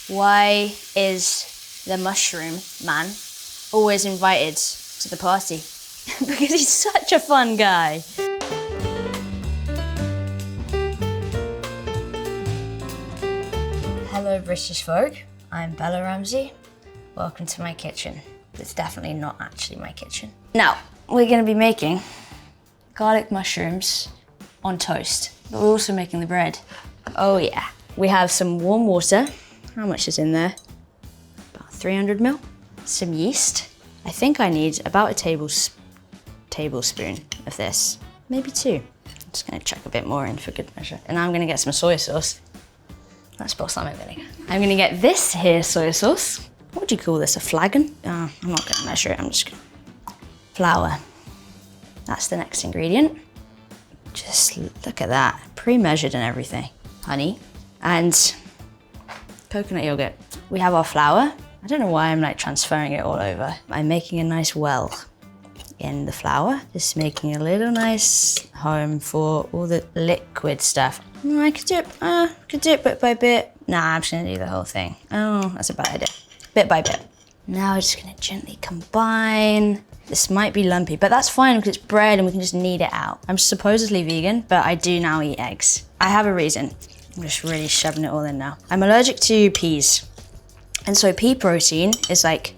Why is the mushroom man always invited to the party? Because he's such a fun guy. Hello British Vogue, I'm Bella Ramsey. Welcome to my kitchen. It's definitely not actually my kitchen. Now, we're gonna be making garlic mushrooms on toast, but we're also making the bread. Oh yeah. We have some warm water. How much is in there? About 300 ml. Some yeast. I think I need about a tablespoon of this, maybe 2. I'm just gonna chuck a bit more in for good measure. And I'm gonna get some soy sauce. That's balsamic vinegar. I'm gonna get this here soy sauce. What would you call this, a flagon? I'm not gonna measure it, I'm just gonna. Flour. That's the next ingredient. Just look at that, pre-measured and everything. Honey and coconut yogurt. We have our flour. I don't know why I'm like transferring it all over. I'm making a nice well in the flour. Just making a little nice home for all the liquid stuff. I could do it bit by bit. Nah, I'm just gonna do the whole thing. Oh, that's a bad idea. Bit by bit. Now we're just gonna gently combine. This might be lumpy, but that's fine because it's bread and we can just knead it out. I'm supposedly vegan, but I do now eat eggs. I have a reason. I'm just really shoving it all in now. I'm allergic to peas. And so pea protein is like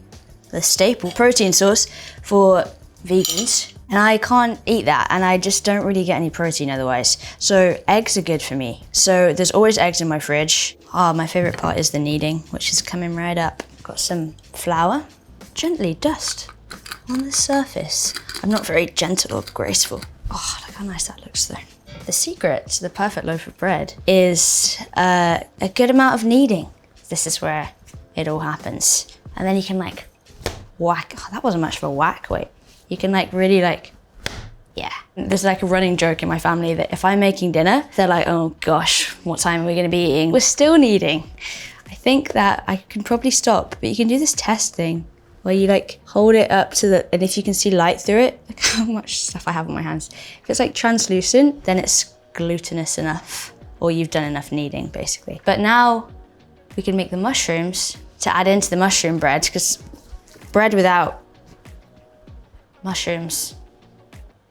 the staple protein source for vegans. And I can't eat that, and I just don't really get any protein otherwise. So eggs are good for me. So there's always eggs in my fridge. Oh, my favorite part is the kneading, which is coming right up. Got some flour, gently dust on the surface. I'm not very gentle or graceful. Oh, look how nice that looks though. The secret to the perfect loaf of bread is a good amount of kneading. This is where it all happens. And then you can like whack. Oh, that wasn't much of a whack, wait. You can like really like, yeah. There's like a running joke in my family that if I'm making dinner, they're like, oh gosh, what time are we gonna be eating? We're still kneading. I think that I can probably stop, but you can do this test thing where you like hold it up to the, and if you can see light through it, look how much stuff I have on my hands. If it's like translucent, then it's glutinous enough, or you've done enough kneading basically. But now we can make the mushrooms to add into the mushroom bread, because bread without mushrooms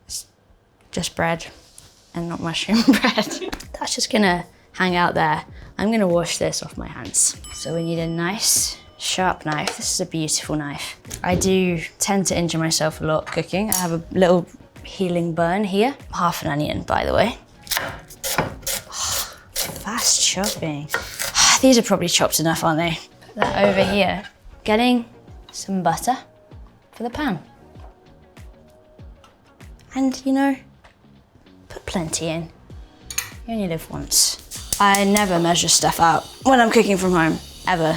is just bread and not mushroom bread. That's just gonna hang out there. I'm gonna wash this off my hands. So we need a nice sharp knife. This is a beautiful knife. I do tend to injure myself a lot cooking. I have a little healing burn here. Half an onion, by the way. Oh, fast chopping. These are probably chopped enough, aren't they? Put that over here. Getting some butter for the pan. And you know, put plenty in. You only live once. I never measure stuff out when I'm cooking from home, ever.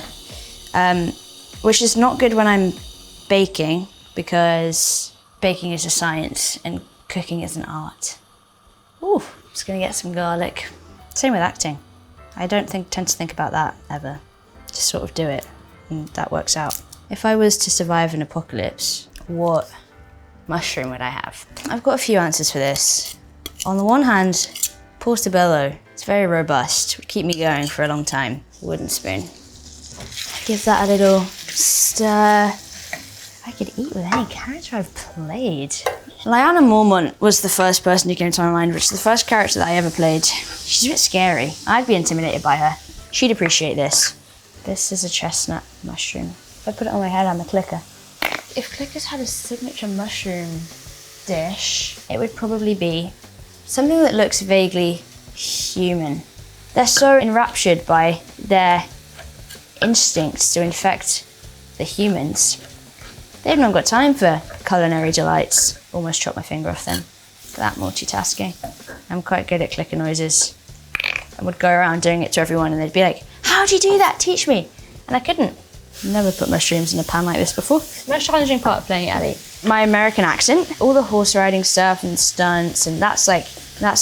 Which is not good when I'm baking, because baking is a science and cooking is an art. Ooh, just gonna get some garlic. Same with acting. I don't tend to think about that ever. Just sort of do it and that works out. If I was to survive an apocalypse, what mushroom would I have? I've got a few answers for this. On the one hand, portobello. It's very robust, would keep me going for a long time. Wooden spoon. Give that a little stir. If I could eat with any character I've played. Lyanna Mormont was the first person who came to my mind, which is the first character that I ever played. She's a bit scary. I'd be intimidated by her. She'd appreciate this. This is a chestnut mushroom. If I put it on my head, I'm a clicker. If clickers had a signature mushroom dish, it would probably be something that looks vaguely human. They're so enraptured by their instincts to infect the humans. They've not got time for culinary delights. Almost chopped my finger off then. That multitasking. I'm quite good at clicker noises. I would go around doing it to everyone and they'd be like, how'd you do that? Teach me. And I couldn't. Never put mushrooms in a pan like this before. The most challenging part of playing Ellie, my American accent, all the horse riding stuff and stunts, and that's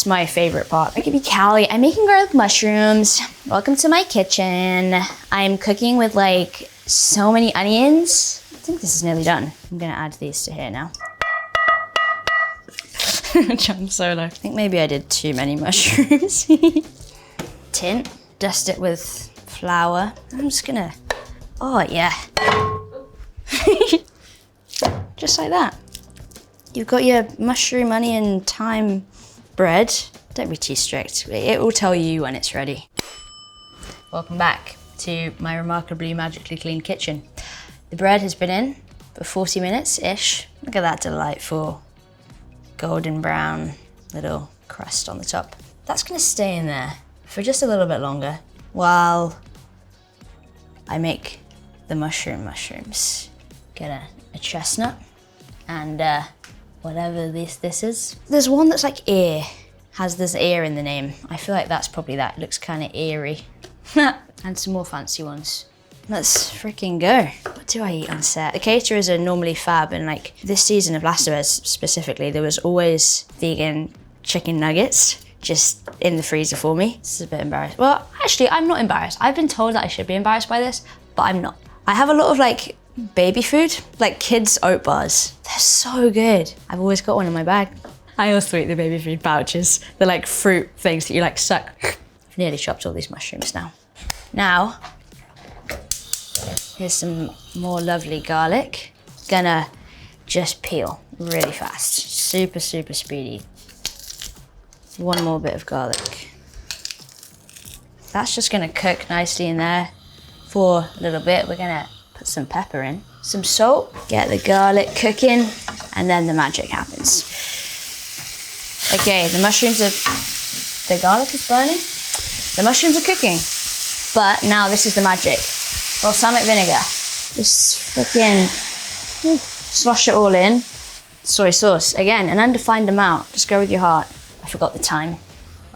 my favorite part. I could be Callie. I'm making garlic mushrooms. Welcome to my kitchen. I'm cooking with like so many onions. I think this is nearly done. I'm gonna add these to here now. Jump solo. I think maybe I did too many mushrooms. Tint, dust it with flour. I'm just gonna, oh yeah. Just like that. You've got your mushroom, onion, thyme bread. Don't be too strict. It will tell you when it's ready. Welcome back to my remarkably magically clean kitchen. The bread has been in for 40 minutes-ish. Look at that delightful golden brown little crust on the top. That's gonna stay in there for just a little bit longer while I make the mushrooms. Get a chestnut and whatever this is. There's one that's like ear, has this ear in the name. I feel like that's probably that. It looks kind of eerie. And some more fancy ones. Let's freaking go. What do I eat on set? The caterers are normally fab, and like this season of Last of Us specifically, there was always vegan chicken nuggets just in the freezer for me. This is a bit embarrassing. Well, actually, I'm not embarrassed. I've been told that I should be embarrassed by this, but I'm not. I have a lot of like baby food, like kids' oat bars. They're so good. I've always got one in my bag. I also eat the baby food pouches. They're like fruit things that you like suck. I've nearly chopped all these mushrooms now. Now, here's some more lovely garlic. Gonna just peel really fast. Super, super speedy. One more bit of garlic. That's just gonna cook nicely in there for a little bit. We're gonna put some pepper in, some salt, get the garlic cooking, and then the magic happens. Okay, the garlic is burning. The mushrooms are cooking. But now this is the magic. Balsamic vinegar. Just freaking slosh it all in. Soy sauce. Again, an undefined amount. Just go with your heart. I forgot the time.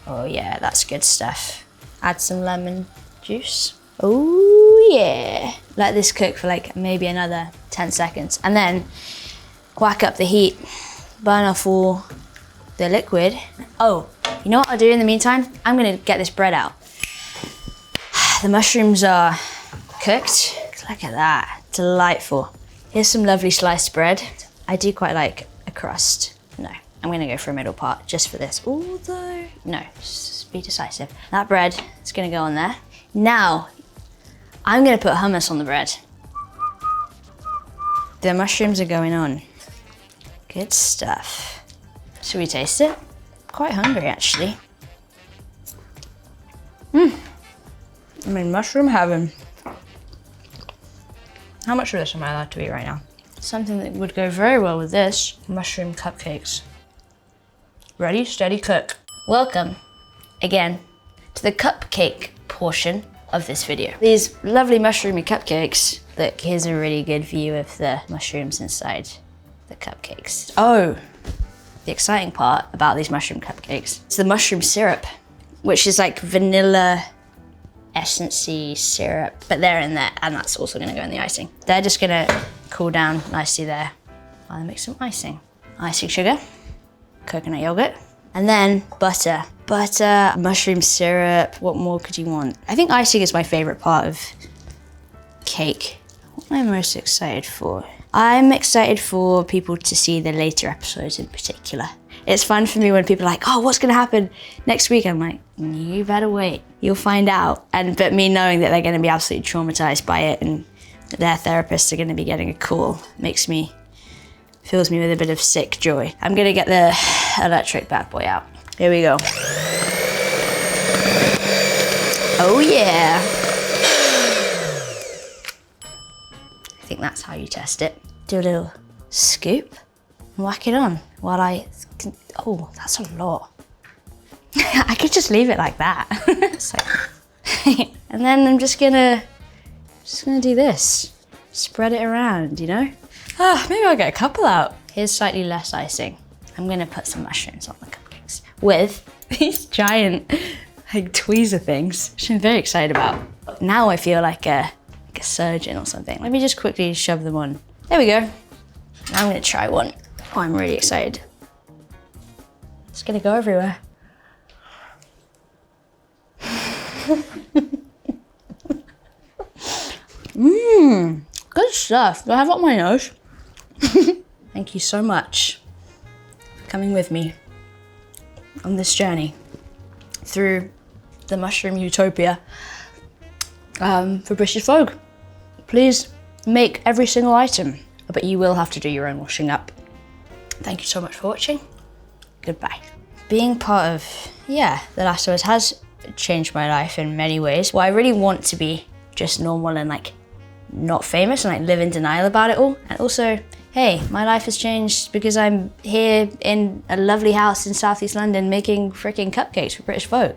Oh yeah, that's good stuff. Add some lemon juice. Oh yeah. Let this cook for like maybe another 10 seconds. And then whack up the heat. Burn off all the liquid. Oh, you know what I'll do in the meantime? I'm gonna get this bread out. The mushrooms are cooked. Look at that, delightful. Here's some lovely sliced bread. I do quite like a crust. No, I'm gonna go for a middle part just for this. Although, no, just be decisive. That bread is gonna go on there. Now, I'm gonna put hummus on the bread. The mushrooms are going on. Good stuff. Should we taste it? Quite hungry actually. I'm in mushroom heaven. How much of this am I allowed to eat right now? Something that would go very well with this, mushroom cupcakes. Ready, steady, cook. Welcome, again, to the cupcake portion of this video. These lovely mushroomy cupcakes. Look, here's a really good view of the mushrooms inside the cupcakes. Oh, the exciting part about these mushroom cupcakes is the mushroom syrup, which is like vanilla essence-y syrup, but they're in there, and that's also gonna go in the icing. They're just gonna cool down nicely there while I make some icing. Icing sugar, coconut yogurt, and then butter. Butter, mushroom syrup, what more could you want? I think icing is my favorite part of cake. What am I most excited for? I'm excited for people to see the later episodes in particular. It's fun for me when people are like, oh, what's gonna happen next week? I'm like, you better wait. You'll find out. But me knowing that they're gonna be absolutely traumatized by it and their therapists are gonna be getting a call fills me with a bit of sick joy. I'm gonna get the electric bad boy out. Here we go. Oh yeah. I think that's how you test it. Do a little scoop and whack it on while oh, that's a lot. I could just leave it like that. And then I'm just gonna do this. Spread it around, you know? Maybe I'll get a couple out. Here's slightly less icing. I'm gonna put some mushrooms on the cupcakes with these giant like tweezer things, which I'm very excited about. Now I feel like a surgeon or something. Let me just quickly shove them on. There we go. Now I'm gonna try one. Oh, I'm really excited. It's gonna go everywhere. Good stuff. Do I have it on my nose? Thank you so much for coming with me on this journey through the mushroom utopia for British Vogue. Please make every single item, but you will have to do your own washing up. Thank you so much for watching. Goodbye. Being part of, The Last of Us has changed my life in many ways. Well, I really want to be just normal and like not famous and like live in denial about it all. And also, hey, my life has changed because I'm here in a lovely house in Southeast London making freaking cupcakes for British Vogue.